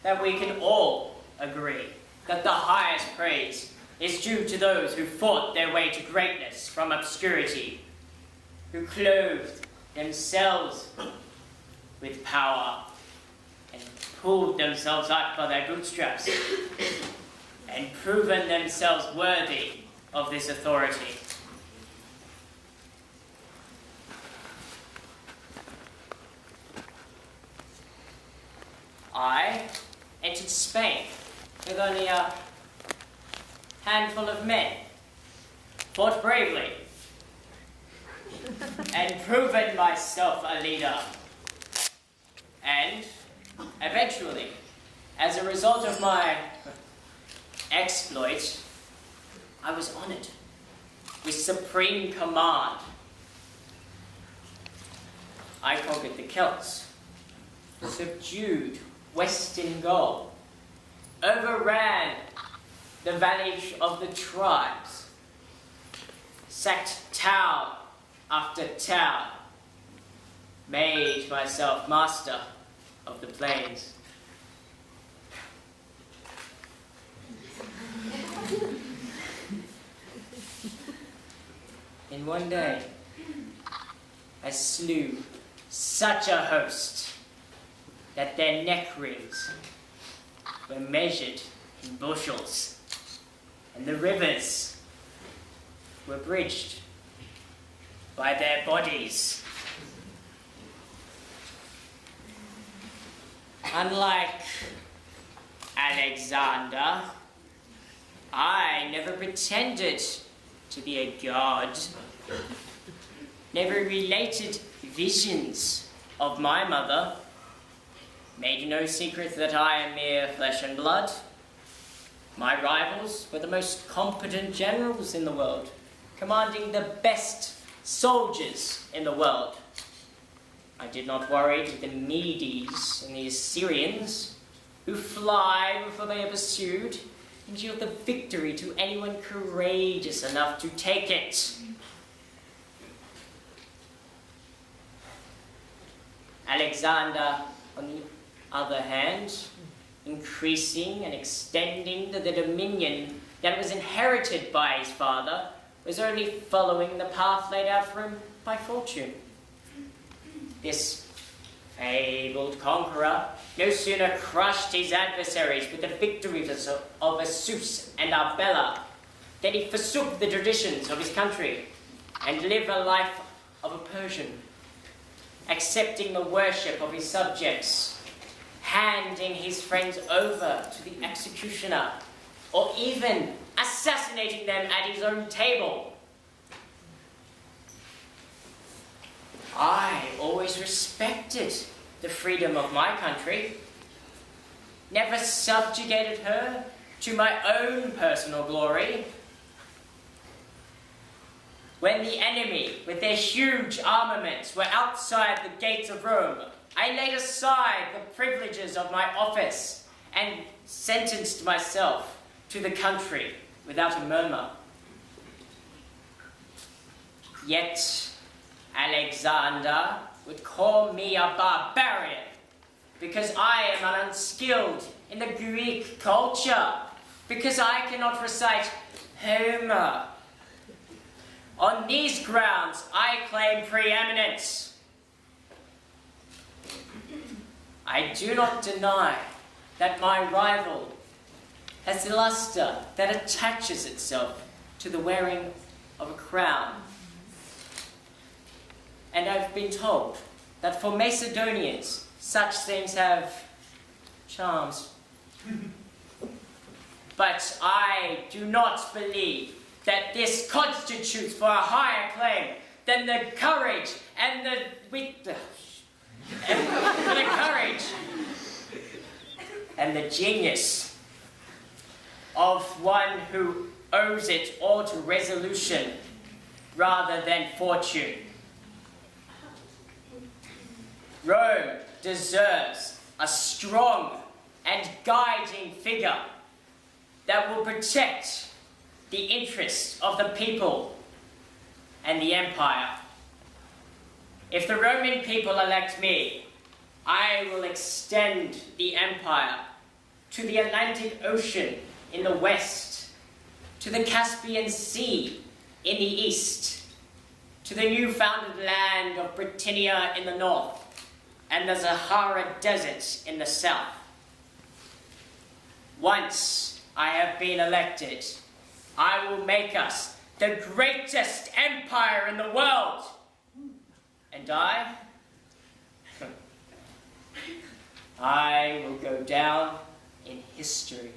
that we can all agree that the highest praise is due to those who fought their way to greatness from obscurity, who clothed themselves with power and pulled themselves up by their bootstraps and proven themselves worthy of this authority. I entered Spain with only a handful of men, fought bravely, and proven myself a leader. And eventually, as a result of my exploit, I was honored with supreme command. I conquered the Celts, subdued Western Gaul, overran the valley of the tribes, sacked town after town, made myself master of the plains. In one day, I slew such a host that their neck rings were measured in bushels, and the rivers were bridged by their bodies. Unlike Alexander, I never pretended to be a god, never related visions of my mother, made no secret that I am mere flesh and blood. My rivals were the most competent generals in the world, commanding the best soldiers in the world. I did not worry with the Medes and the Assyrians, who fly before they are pursued, and yield the victory to anyone courageous enough to take it. Alexander, on the other hand, increasing and extending the dominion that was inherited by his father, was only following the path laid out for him by fortune. This fabled conqueror no sooner crushed his adversaries with the victories of Asus and Arbela than he forsook the traditions of his country and lived a life of a Persian, accepting the worship of his subjects, handing his friends over to the executioner, or even assassinating them at his own table. I always respected the freedom of my country, never subjugated her to my own personal glory. When the enemy, with their huge armaments, were outside the gates of Rome, I laid aside the privileges of my office and sentenced myself to the country without a murmur. Yet Alexander would call me a barbarian because I am unskilled in the Greek culture, because I cannot recite Homer. On these grounds, I claim preeminence. I do not deny that my rival has the luster that attaches itself to the wearing of a crown. And I've been told that for Macedonians, such things have charms. But I do not believe that this constitutes for a higher claim than the courage and the courage and the genius of one who owes it all to resolution rather than fortune. Rome deserves a strong and guiding figure that will protect the interests of the people and the empire. If the Roman people elect me, I will extend the empire to the Atlantic Ocean in the west, to the Caspian Sea in the east, to the new-founded land of Britannia in the north, and the Sahara Desert in the south. Once I have been elected, I will make us the greatest empire in the world. And I will go down in history.